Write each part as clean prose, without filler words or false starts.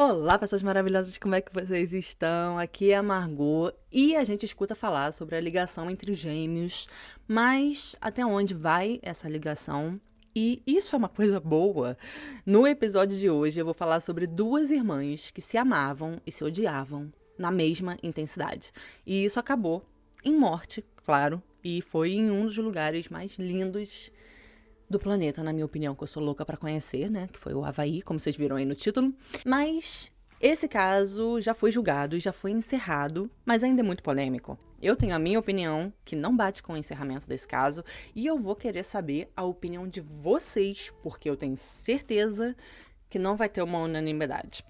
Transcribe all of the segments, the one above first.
Olá, pessoas maravilhosas, como é que vocês estão? Aqui é a Margot e a gente escuta falar sobre a ligação entre gêmeos, mas até onde vai essa ligação? E isso é uma coisa boa. No episódio de hoje eu vou falar sobre duas irmãs que se amavam e se odiavam na mesma intensidade. E isso acabou em morte, claro, e foi em um dos lugares mais lindos do planeta, na minha opinião, que eu sou louca pra conhecer, né? Que foi o Havaí, como vocês viram aí no título. Mas esse caso já foi julgado e já foi encerrado, mas ainda é muito polêmico. Eu tenho a minha opinião, que não bate com o encerramento desse caso, e eu vou querer saber a opinião de vocês, porque eu tenho certeza que não vai ter uma unanimidade.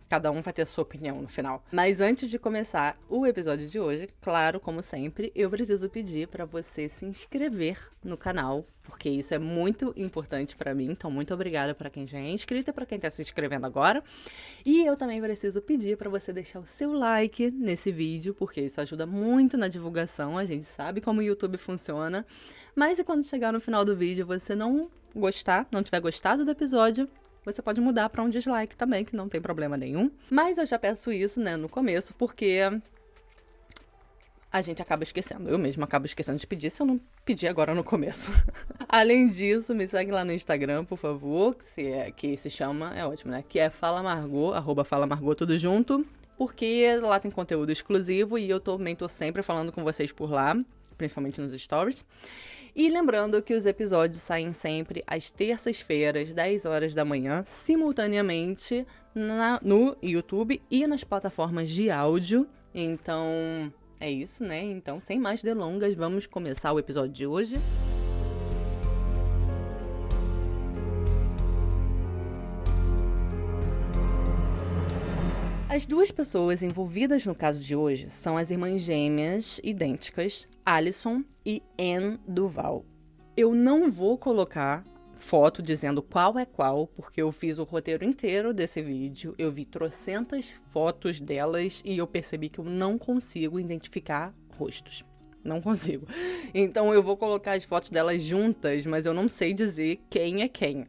Cada um vai ter a sua opinião no final. Mas antes de começar o episódio de hoje, claro, como sempre, eu preciso pedir para você se inscrever no canal, porque isso é muito importante para mim. Então, muito obrigada para quem já é inscrito e para quem está se inscrevendo agora. E eu também preciso pedir para você deixar o seu like nesse vídeo, porque isso ajuda muito na divulgação. A gente sabe como o YouTube funciona. Mas e quando chegar no final do vídeo você não gostar, não tiver gostado do episódio, você pode mudar para um dislike também, que não tem problema nenhum. Mas eu já peço isso, né, no começo, porque a gente acaba esquecendo. Eu mesma acabo esquecendo de pedir se eu não pedir agora no começo. Além disso, me segue lá no Instagram, por favor, que se chama, é ótimo, né? Que é Fala Margot, @Fala Margot, tudo junto. Porque lá tem conteúdo exclusivo e eu também tô sempre falando com vocês por lá, principalmente nos stories. E lembrando que os episódios saem sempre às terças-feiras, 10 horas da manhã, simultaneamente no YouTube e nas plataformas de áudio. Então, é isso, né? Então, sem mais delongas, vamos começar o episódio de hoje. As duas pessoas envolvidas no caso de hoje são as irmãs gêmeas idênticas, Alison e Anne Duval. Eu não vou colocar foto dizendo qual é qual, porque eu fiz o roteiro inteiro desse vídeo, eu vi trocentas fotos delas e eu percebi que eu não consigo identificar rostos. Não consigo. Então eu vou colocar as fotos delas juntas, mas eu não sei dizer quem é quem.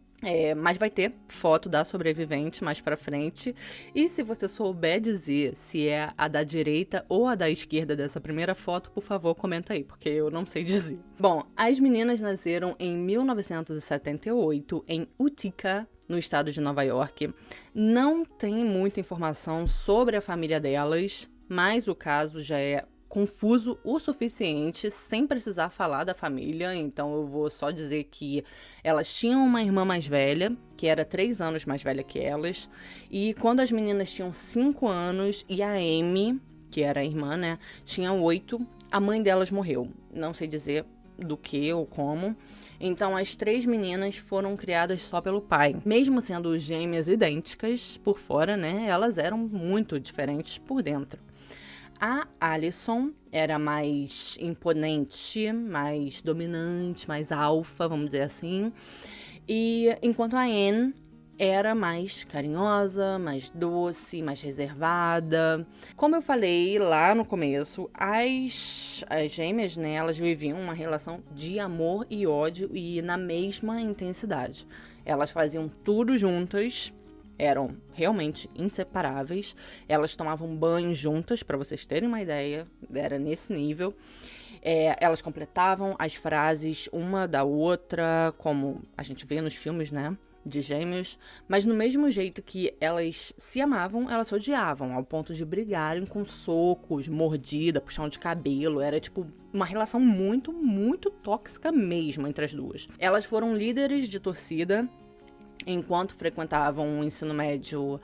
Mas vai ter foto da sobrevivente mais pra frente. E se você souber dizer se é a da direita ou a da esquerda dessa primeira foto, por favor, comenta aí, porque eu não sei dizer. Bom, as meninas nasceram em 1978 em Utica, no estado de Nova York. Não tem muita informação sobre a família delas, mas o caso já é confuso o suficiente sem precisar falar da família, então eu vou só dizer que elas tinham uma irmã mais velha, que era 3 anos mais velha que elas, e quando as meninas tinham 5 anos e a Amy, que era a irmã, né, tinha 8, a mãe delas morreu. Não sei dizer do que ou como. Então as 3 meninas foram criadas só pelo pai. Mesmo sendo gêmeas idênticas por fora, né, elas eram muito diferentes por dentro. A Alison era mais imponente, mais dominante, mais alfa, vamos dizer assim. E enquanto a Anne era mais carinhosa, mais doce, mais reservada. Como eu falei lá no começo, as gêmeas, né, elas viviam uma relação de amor e ódio e na mesma intensidade. Elas faziam tudo juntas. Eram realmente inseparáveis. Elas tomavam banho juntas, para vocês terem uma ideia. Era nesse nível. Elas completavam as frases uma da outra, como a gente vê nos filmes, né? De gêmeos. Mas no mesmo jeito que elas se amavam, elas se odiavam. Ao ponto de brigarem com socos, mordida, puxão de cabelo. Era tipo uma relação muito, muito tóxica mesmo entre as duas. Elas foram líderes de torcida enquanto frequentavam o ensino médio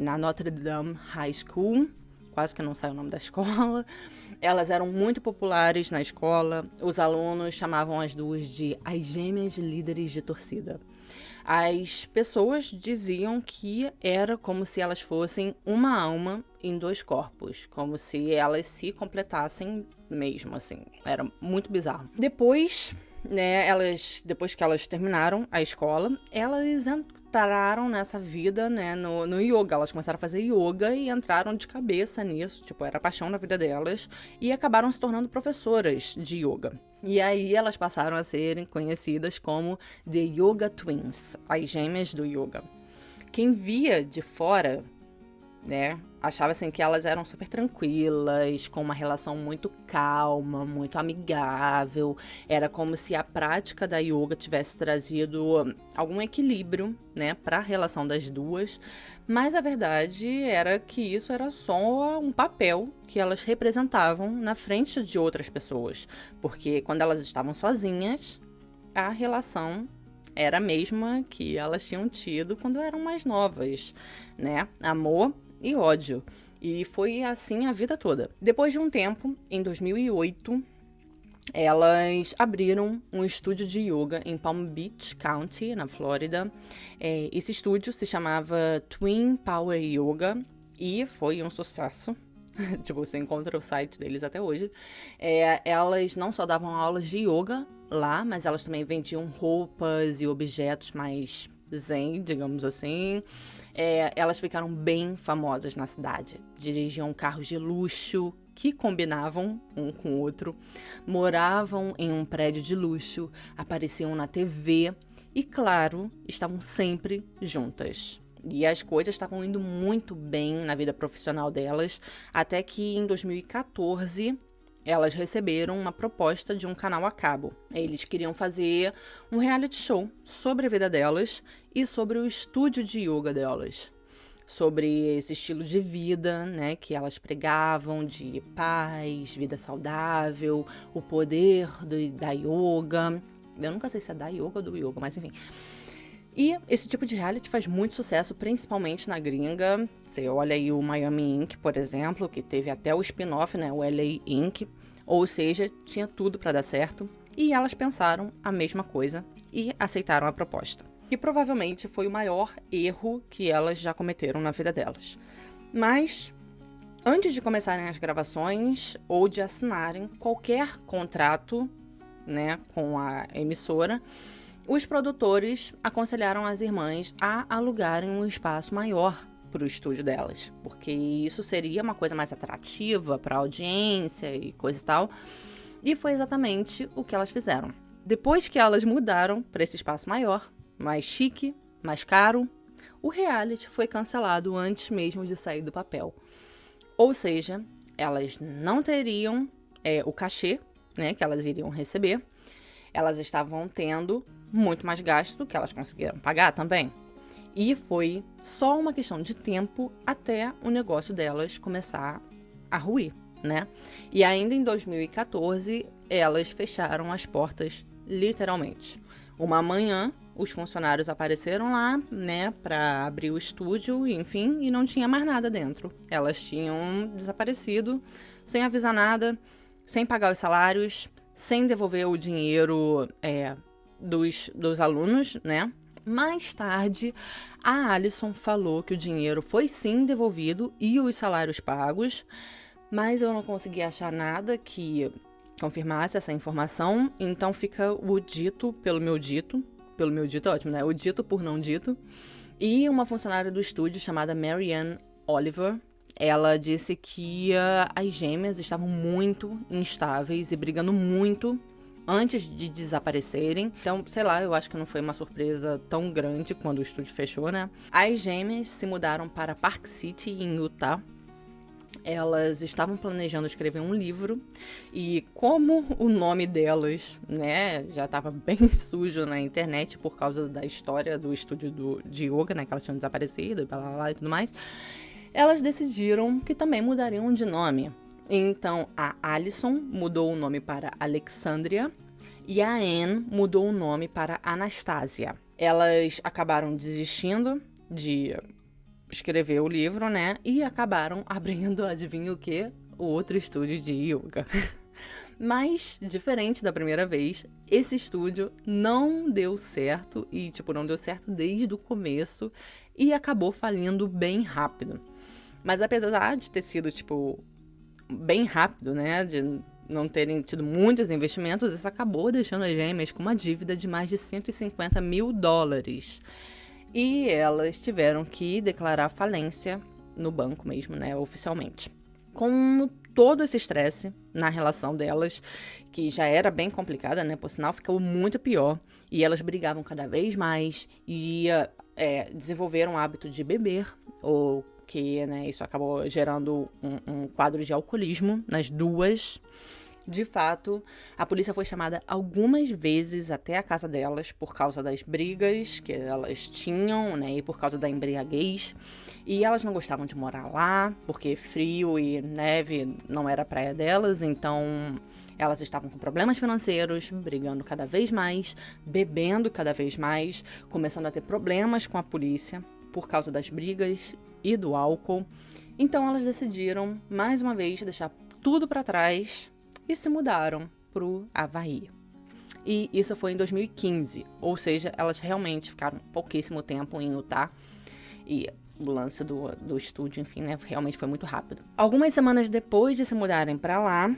na Notre Dame High School. Quase que não sai o nome da escola. Elas eram muito populares na escola. Os alunos chamavam as duas de as gêmeas líderes de torcida. As pessoas diziam que era como se elas fossem uma alma em 2 corpos. Como se elas se completassem mesmo, assim. Era muito bizarro. Depois que elas terminaram a escola, elas entraram nessa vida, né, no yoga. Elas começaram a fazer yoga e entraram de cabeça nisso, tipo, era a paixão da vida delas, e acabaram se tornando professoras de yoga. E aí elas passaram a serem conhecidas como The Yoga Twins, as gêmeas do yoga. Quem via de fora né? Achava assim que elas eram super tranquilas, com uma relação muito calma, muito amigável. Era como se a prática da yoga tivesse trazido algum equilíbrio, né, para a relação das duas. Mas a verdade era que isso era só um papel que elas representavam na frente de outras pessoas, porque quando elas estavam sozinhas, a relação era a mesma que elas tinham tido quando eram mais novas, né? Amor e ódio. E foi assim a vida toda. Depois de um tempo, em 2008, elas abriram um estúdio de yoga em Palm Beach County, na Flórida. Esse estúdio se chamava Twin Power Yoga e foi um sucesso. Tipo, você encontra o site deles até hoje. Elas não só davam aulas de yoga lá, mas elas também vendiam roupas e objetos mais zen, digamos assim. Elas ficaram bem famosas na cidade. Dirigiam carros de luxo que combinavam um com o outro, moravam em um prédio de luxo, apareciam na TV e, claro, estavam sempre juntas. E as coisas estavam indo muito bem na vida profissional delas, até que em 2014 elas receberam uma proposta de um canal a cabo. Eles queriam fazer um reality show sobre a vida delas e sobre o estúdio de yoga delas. Sobre esse estilo de vida, né, que elas pregavam, de paz, vida saudável, o poder da yoga. Eu nunca sei se é da yoga ou do yoga, mas enfim. E esse tipo de reality faz muito sucesso, principalmente na gringa. Você olha aí o Miami Ink, por exemplo, que teve até o spin-off, né, o LA Ink. Ou seja, tinha tudo para dar certo. E elas pensaram a mesma coisa e aceitaram a proposta. Que provavelmente foi o maior erro que elas já cometeram na vida delas. Mas, antes de começarem as gravações ou de assinarem qualquer contrato, né, com a emissora, os produtores aconselharam as irmãs a alugarem um espaço maior para o estúdio delas, porque isso seria uma coisa mais atrativa para a audiência e coisa e tal. E foi exatamente o que elas fizeram. Depois que elas mudaram para esse espaço maior, mais chique, mais caro, o reality foi cancelado antes mesmo de sair do papel. Ou seja, elas não teriam o cachê, né, que elas iriam receber. Elas estavam tendo muito mais gasto do que elas conseguiram pagar também. E foi só uma questão de tempo até o negócio delas começar a ruir, né? E ainda em 2014, elas fecharam as portas literalmente. Uma manhã, os funcionários apareceram lá, né, para abrir o estúdio, enfim, e não tinha mais nada dentro. Elas tinham desaparecido, sem avisar nada, sem pagar os salários, sem devolver o dinheiro dos alunos, né? Mais tarde, a Alison falou que o dinheiro foi sim devolvido e os salários pagos, mas eu não consegui achar nada que confirmasse essa informação, então fica o dito pelo meu dito é ótimo, né? O dito por não dito. E uma funcionária do estúdio chamada Marianne Oliver, ela disse que as gêmeas estavam muito instáveis e brigando muito antes de desaparecerem. Então, sei lá, eu acho que não foi uma surpresa tão grande quando o estúdio fechou, né? As gêmeas se mudaram para Park City, em Utah. Elas estavam planejando escrever um livro e como o nome delas, né, já estava bem sujo na internet por causa da história do estúdio de yoga, né, que elas tinham desaparecido e blá blá blá e tudo mais, elas decidiram que também mudariam de nome. Então, a Alison mudou o nome para Alexandria e a Anne mudou o nome para Anastasia. Elas acabaram desistindo de escrever o livro, né? E acabaram abrindo, adivinha o quê? O outro estúdio de yoga. Mas, diferente da primeira vez, esse estúdio não deu certo e, não deu certo desde o começo e acabou falindo bem rápido. Mas apesar de ter sido, bem rápido, né? De não terem tido muitos investimentos, isso acabou deixando as gêmeas com uma dívida de mais de $150 mil. E elas tiveram que declarar falência no banco mesmo, né, oficialmente. Com todo esse estresse na relação delas, que já era bem complicada, né, por sinal, ficou muito pior. E elas brigavam cada vez mais e desenvolveram o hábito de beber ou porque, né, isso acabou gerando um quadro de alcoolismo nas duas. De fato, a polícia foi chamada algumas vezes até a casa delas por causa das brigas que elas tinham, né, e por causa da embriaguez. E elas não gostavam de morar lá, porque frio e neve não era a praia delas, então elas estavam com problemas financeiros, brigando cada vez mais, bebendo cada vez mais, começando a ter problemas com a polícia por causa das brigas e do álcool. Então elas decidiram, mais uma vez, deixar tudo para trás e se mudaram pro Havaí. E isso foi em 2015, ou seja, elas realmente ficaram pouquíssimo tempo em Utah. E o lance do estúdio, enfim, né, realmente foi muito rápido. Algumas semanas depois de se mudarem para lá,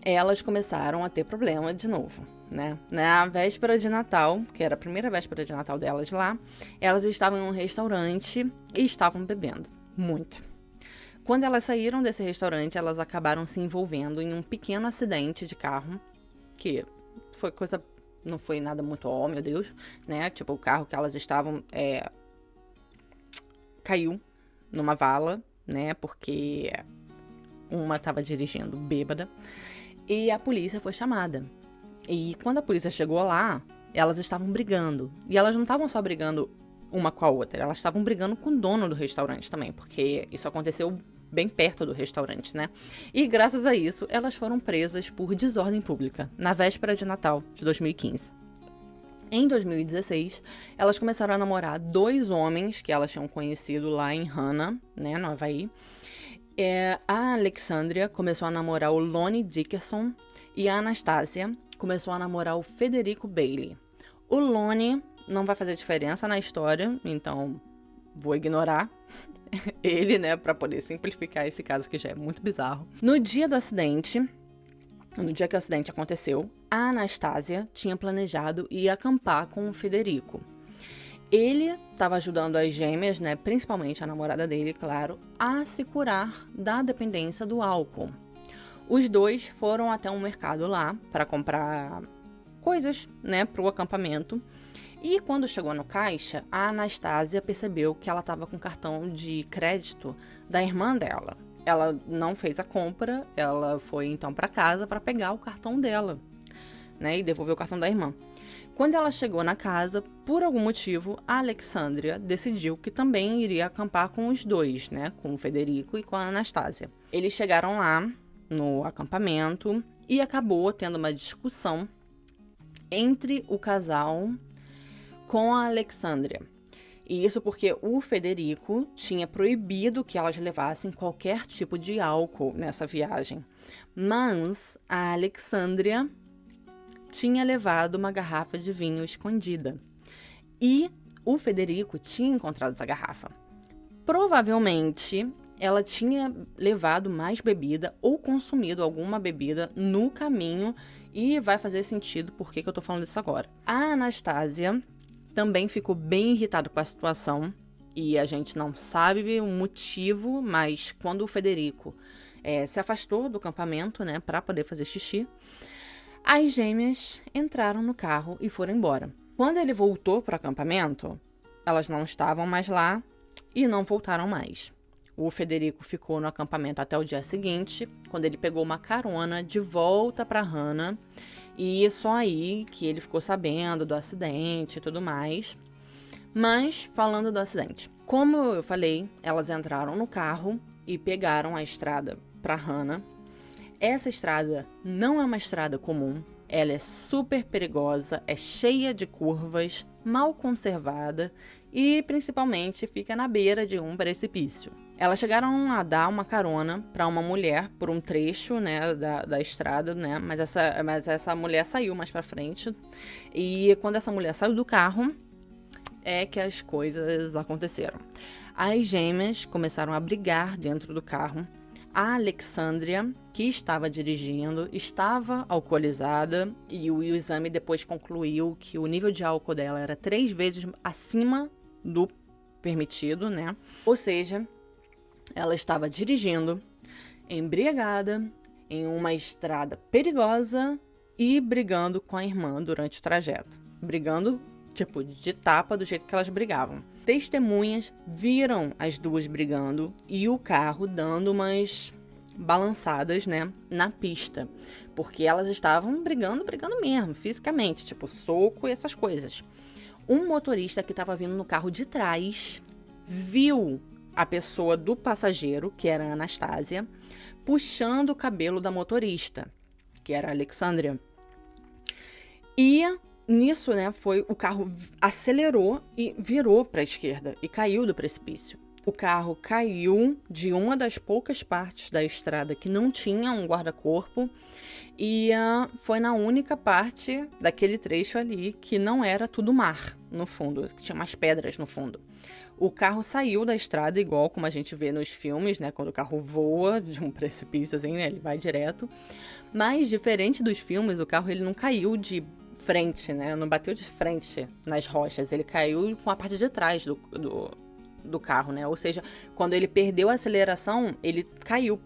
elas começaram a ter problema de novo, né? Na véspera de Natal, que era a primeira véspera de Natal delas lá, elas estavam em um restaurante e estavam bebendo muito. Quando elas saíram desse restaurante, elas acabaram se envolvendo em um pequeno acidente de carro, que foi coisa, não foi nada muito, oh meu Deus, né? Tipo, o carro que elas estavam caiu numa vala, né? Porque uma estava dirigindo bêbada e a polícia foi chamada. E quando a polícia chegou lá, elas estavam brigando. E elas não estavam só brigando uma com a outra, elas estavam brigando com o dono do restaurante também, porque isso aconteceu bem perto do restaurante, né? E graças a isso, elas foram presas por desordem pública, na véspera de Natal de 2015. Em 2016, elas começaram a namorar 2 homens que elas tinham conhecido lá em Hana, né, no Havaí. A Alexandria começou a namorar o Lonnie Dickerson e a Anastasia começou a namorar o Federico Bailey. O Lonnie não vai fazer diferença na história, então vou ignorar ele, né, pra poder simplificar esse caso que já é muito bizarro. No dia que o acidente aconteceu, a Anastasia tinha planejado ir acampar com o Federico. Ele estava ajudando as gêmeas, né, principalmente a namorada dele, claro, a se curar da dependência do álcool. Os dois foram até um mercado lá para comprar coisas, né, pro acampamento. E quando chegou no caixa, a Anastasia percebeu que ela estava com cartão de crédito da irmã dela. Ela não fez a compra, ela foi então para casa para pegar o cartão dela, né, e devolver o cartão da irmã. Quando ela chegou na casa, por algum motivo, a Alexandria decidiu que também iria acampar com os dois, né, com o Federico e com a Anastasia. Eles chegaram lá no acampamento e acabou tendo uma discussão entre o casal com a Alexandria. E isso porque o Federico tinha proibido que elas levassem qualquer tipo de álcool nessa viagem. Mas a Alexandria tinha levado uma garrafa de vinho escondida. E o Federico tinha encontrado essa garrafa. Provavelmente, ela tinha levado mais bebida ou consumido alguma bebida no caminho e vai fazer sentido por que eu tô falando isso agora. A Anastasia também ficou bem irritada com a situação e a gente não sabe o motivo, mas quando o Federico se afastou do acampamento, né, para poder fazer xixi, as gêmeas entraram no carro e foram embora. Quando ele voltou para o acampamento, elas não estavam mais lá e não voltaram mais. O Federico ficou no acampamento até o dia seguinte, quando ele pegou uma carona de volta para Hana, e só aí que ele ficou sabendo do acidente e tudo mais. Mas, falando do acidente, como eu falei, elas entraram no carro e pegaram a estrada para Hana. Essa estrada não é uma estrada comum, ela é super perigosa, é cheia de curvas, mal conservada e principalmente fica na beira de um precipício. Elas chegaram a dar uma carona para uma mulher por um trecho, né, da estrada, né, mas essa mulher saiu mais para frente e quando essa mulher saiu do carro é que as coisas aconteceram. As gêmeas começaram a brigar dentro do carro. A Alexandria, que estava dirigindo, estava alcoolizada e o exame depois concluiu que o nível de álcool dela era 3 vezes acima do permitido, né? Ou seja, ela estava dirigindo, embriagada, em uma estrada perigosa e brigando com a irmã durante o trajeto. Brigando, tipo, de tapa, do jeito que elas brigavam. Testemunhas viram as duas brigando e o carro dando umas balançadas, né, na pista. Porque elas estavam brigando mesmo, fisicamente, tipo soco e essas coisas. Um motorista que estava vindo no carro de trás viu a pessoa do passageiro, que era a Anastasia, puxando o cabelo da motorista, que era a Alexandria. E nisso, né, o carro acelerou e virou para a esquerda e caiu do precipício. O carro caiu de uma das poucas partes da estrada que não tinha um guarda-corpo e foi na única parte daquele trecho ali que não era tudo mar no fundo, que tinha umas pedras no fundo. O carro saiu da estrada igual como a gente vê nos filmes, né, quando o carro voa de um precipício assim, né, ele vai direto. Mas diferente dos filmes, o carro ele não caiu de frente, né, não bateu de frente nas rochas, ele caiu com a parte de trás do carro, né? Ou seja, quando ele perdeu a aceleração, ele caiu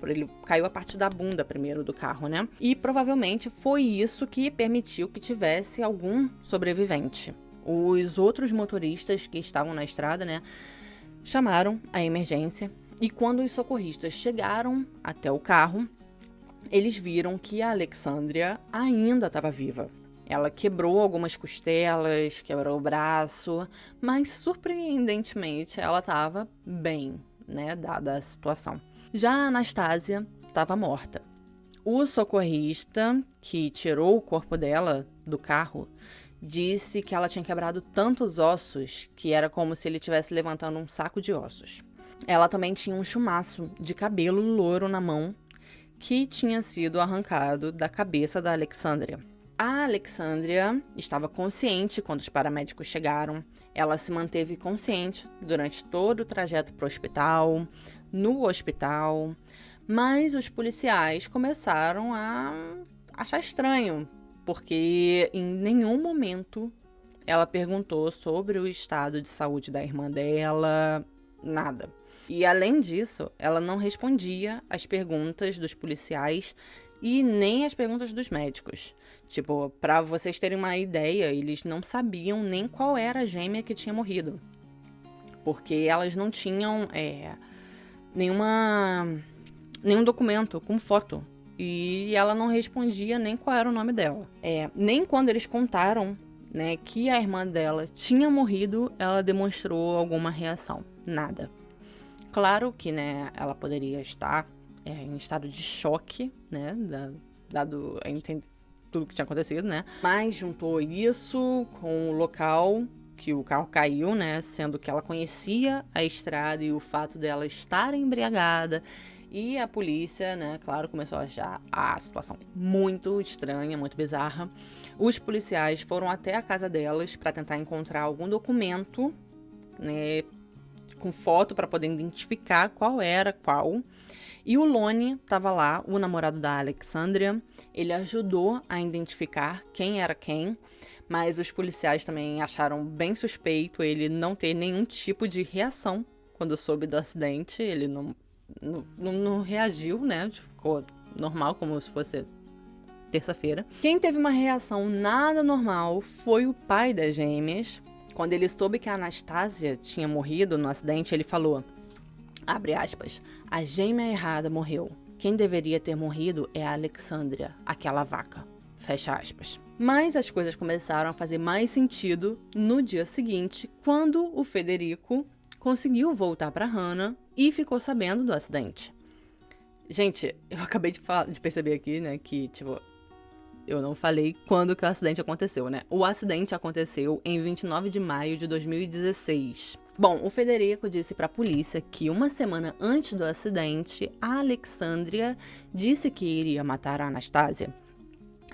a parte da bunda primeiro do carro, né? E provavelmente foi isso que permitiu que tivesse algum sobrevivente. Os outros motoristas que estavam na estrada, né, chamaram a emergência e quando os socorristas chegaram até o carro, eles viram que a Alexandria ainda estava viva. Ela quebrou algumas costelas, quebrou o braço, mas surpreendentemente ela estava bem, né, dada a situação. Já a Anastasia estava morta. O socorrista que tirou o corpo dela do carro disse que ela tinha quebrado tantos ossos que era como se ele estivesse levantando um saco de ossos. Ela também tinha um chumaço de cabelo louro na mão que tinha sido arrancado da cabeça da Alexandria. A Alexandria estava consciente quando os paramédicos chegaram. Ela se manteve consciente durante todo o trajeto para o hospital, no hospital, mas os policiais começaram a achar estranho, porque em nenhum momento ela perguntou sobre o estado de saúde da irmã dela, nada. E além disso, ela não respondia às perguntas dos policiais e nem as perguntas dos médicos. Tipo, pra vocês terem uma ideia, eles não sabiam nem qual era a gêmea que tinha morrido. Porque elas não tinham nenhum documento com foto. E ela não respondia nem qual era o nome dela. Nem quando eles contaram, né, que a irmã dela tinha morrido, ela demonstrou alguma reação. Nada. Claro que, né, ela poderia estar em estado de choque, né, dado tudo que tinha acontecido, né, mas juntou isso com o local que o carro caiu, né, sendo que ela conhecia a estrada e o fato dela estar embriagada, e a polícia, né, claro, começou a achar a situação muito estranha, muito bizarra. Os policiais foram até a casa delas para tentar encontrar algum documento, né, com foto para poder identificar qual era qual. E o Lonnie estava lá, o namorado da Alexandria. Ele ajudou a identificar quem era quem, mas os policiais também acharam bem suspeito ele não ter nenhum tipo de reação quando soube do acidente. Ele não reagiu, né? Ficou normal, como se fosse terça-feira. Quem teve uma reação nada normal foi o pai das gêmeas. Quando ele soube que a Anastasia tinha morrido no acidente, ele falou, abre aspas, a gêmea errada morreu. Quem deveria ter morrido é a Alexandria, aquela vaca. Fecha aspas. Mas as coisas começaram a fazer mais sentido no dia seguinte, quando o Federico conseguiu voltar para Hannah e ficou sabendo do acidente. Gente, eu acabei de perceber aqui, né, que, tipo, eu não falei quando que o acidente aconteceu, né? O acidente aconteceu em 29 de maio de 2016. Bom, o Federico disse para a polícia que uma semana antes do acidente, a Alexandria disse que iria matar a Anastasia.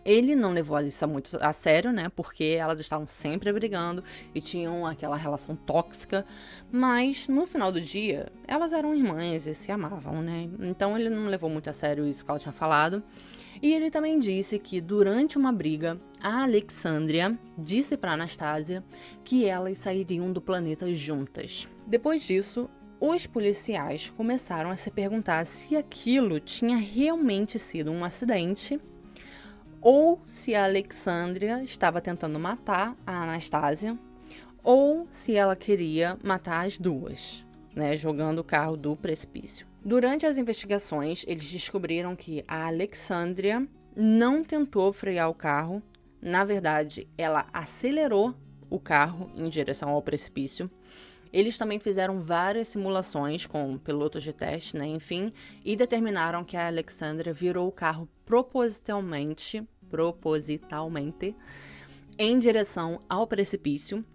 Ele não levou isso muito a sério, né? Porque elas estavam sempre brigando e tinham aquela relação tóxica. Mas no final do dia, elas eram irmãs e se amavam, né? Então ele não levou muito a sério isso que ela tinha falado. E ele também disse que durante uma briga, a Alexandria disse para Anastasia que elas sairiam do planeta juntas. Depois disso, os policiais começaram a se perguntar se aquilo tinha realmente sido um acidente ou se a Alexandria estava tentando matar a Anastasia, ou se ela queria matar as duas, né, jogando o carro do precipício. Durante as investigações, eles descobriram que a Alexandria não tentou frear o carro. Na verdade, ela acelerou o carro em direção ao precipício. Eles também fizeram várias simulações com pilotos de teste, né, enfim, e determinaram que a Alexandria virou o carro propositalmente em direção ao precipício.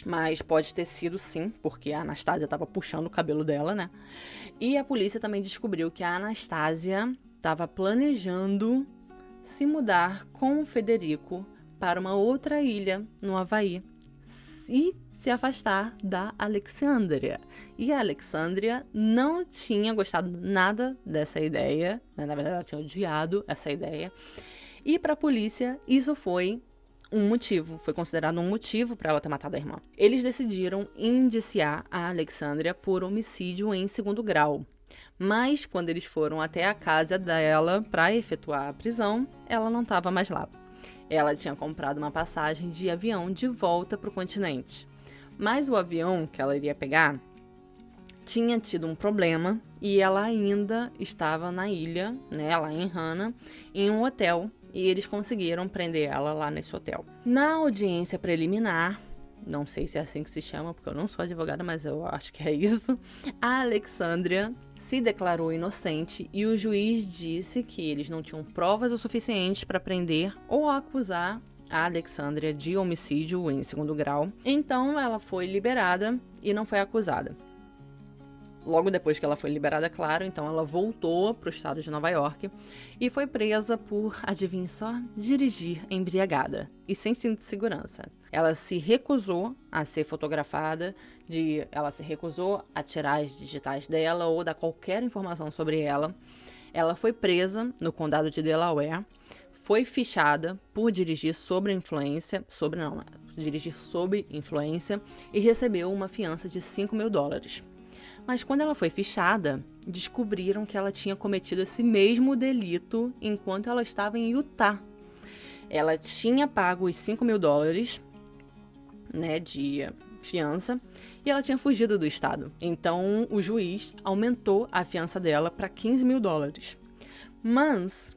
Mas pode ter sido sim, porque a Anastasia estava puxando o cabelo dela, né? E a polícia também descobriu que a Anastasia estava planejando se mudar com o Federico para uma outra ilha no Havaí e se afastar da Alexandria. E a Alexandria não tinha gostado nada dessa ideia, né? Na verdade, ela tinha odiado essa ideia. E para a polícia, isso foi considerado um motivo para ela ter matado a irmã. Eles decidiram indiciar a Alexandria por homicídio em 2º grau. Mas quando eles foram até a casa dela para efetuar a prisão, ela não estava mais lá. Ela tinha comprado uma passagem de avião de volta para o continente. Mas o avião que ela iria pegar tinha tido um problema e ela ainda estava na ilha, né, lá em Hana, em um hotel. E eles conseguiram prender ela lá nesse hotel. Na audiência preliminar, não sei se é assim que se chama, porque eu não sou advogada, mas eu acho que é isso, a Alexandria se declarou inocente e o juiz disse que eles não tinham provas o suficiente para prender ou acusar a Alexandria de homicídio em 2º grau. Então ela foi liberada e não foi acusada. Logo depois que ela foi liberada, claro, então ela voltou para o estado de Nova York e foi presa por, adivinhe só, dirigir embriagada e sem cinto de segurança. Ela se recusou a ser fotografada, ela se recusou a tirar as digitais dela ou dar qualquer informação sobre ela. Ela foi presa no condado de Delaware, foi fichada por dirigir sob influência e recebeu uma fiança de $5.000. Mas quando ela foi fichada, descobriram que ela tinha cometido esse mesmo delito enquanto ela estava em Utah. Ela tinha pago os $5.000, né, de fiança, e ela tinha fugido do estado. Então, o juiz aumentou a fiança dela para $15.000. Mas,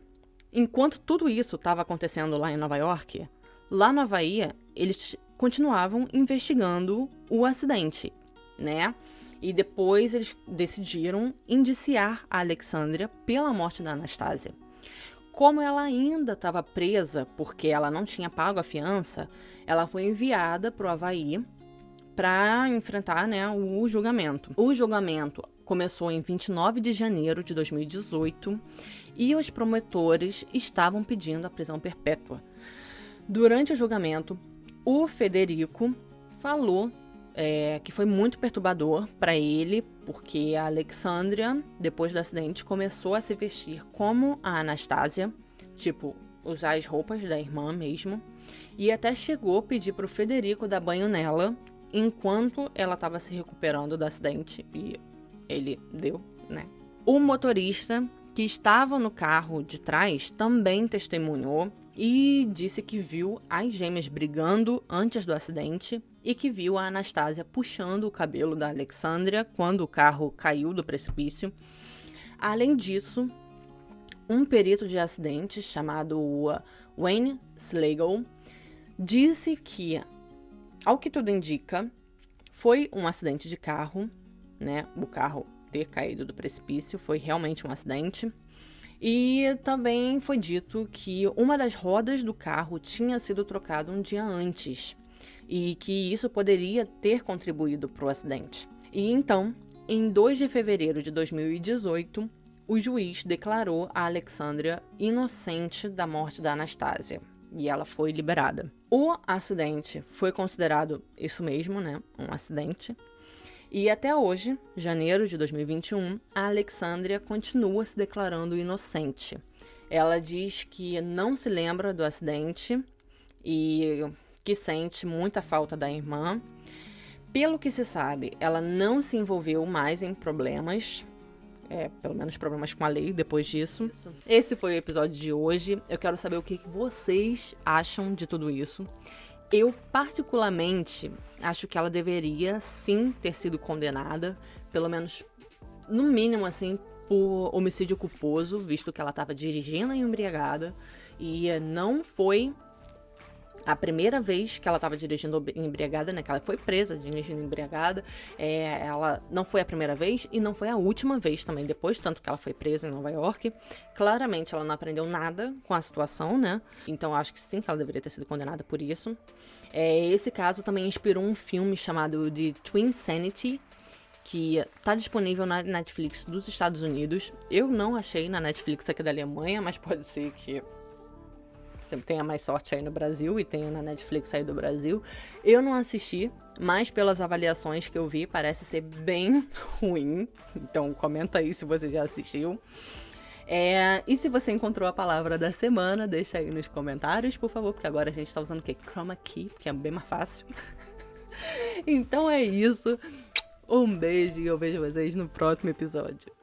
enquanto tudo isso estava acontecendo lá em Nova York, lá no Havaí, eles continuavam investigando o acidente, né? E depois eles decidiram indiciar a Alexandria pela morte da Anastasia. Como ela ainda estava presa porque ela não tinha pago a fiança, ela foi enviada para o Havaí para enfrentar, né, o julgamento. O julgamento começou em 29 de janeiro de 2018 e os promotores estavam pedindo a prisão perpétua. Durante o julgamento, o Federico falou que foi muito perturbador para ele, porque a Alexandria, depois do acidente, começou a se vestir como a Anastasia, tipo, usar as roupas da irmã mesmo, e até chegou a pedir para o Federico dar banho nela, enquanto ela estava se recuperando do acidente, e ele deu, né? O motorista que estava no carro de trás também testemunhou e disse que viu as gêmeas brigando antes do acidente e que viu a Anastasia puxando o cabelo da Alexandria quando o carro caiu do precipício. Além disso, um perito de acidentes chamado Wayne Slagle disse que, ao que tudo indica, foi um acidente de carro, né? O carro ter caído do precipício foi realmente um acidente. E também foi dito que uma das rodas do carro tinha sido trocada um dia antes e que isso poderia ter contribuído para o acidente. E então, em 2 de fevereiro de 2018, o juiz declarou a Alexandria inocente da morte da Anastasia e ela foi liberada. O acidente foi considerado isso mesmo, né? Um acidente. E até hoje, janeiro de 2021, a Alexandria continua se declarando inocente. Ela diz que não se lembra do acidente e que sente muita falta da irmã. Pelo que se sabe, ela não se envolveu mais em problemas, pelo menos problemas com a lei depois disso. Esse foi o episódio de hoje. Eu quero saber o que vocês acham de tudo isso. Eu, particularmente, acho que ela deveria, sim, ter sido condenada, pelo menos, no mínimo, assim, por homicídio culposo, visto que ela estava dirigindo embriagada, e não foi a primeira vez que ela estava dirigindo embriagada, né? Que ela foi presa dirigindo embriagada. Ela não foi a primeira vez e não foi a última vez também, depois, tanto que ela foi presa em Nova York. Claramente ela não aprendeu nada com a situação, né? Então acho que sim, que ela deveria ter sido condenada por isso. Esse caso também inspirou um filme chamado de Twinsanity, que tá disponível na Netflix dos Estados Unidos. Eu não achei na Netflix aqui da Alemanha, mas pode ser que você tenha mais sorte aí no Brasil e tenha na Netflix aí do Brasil. Eu não assisti, mas pelas avaliações que eu vi, parece ser bem ruim. Então comenta aí se você já assistiu. E se você encontrou a palavra da semana, deixa aí nos comentários, por favor, porque agora a gente tá usando o quê? Chroma Key, que é bem mais fácil. Então é isso. Um beijo e eu vejo vocês no próximo episódio.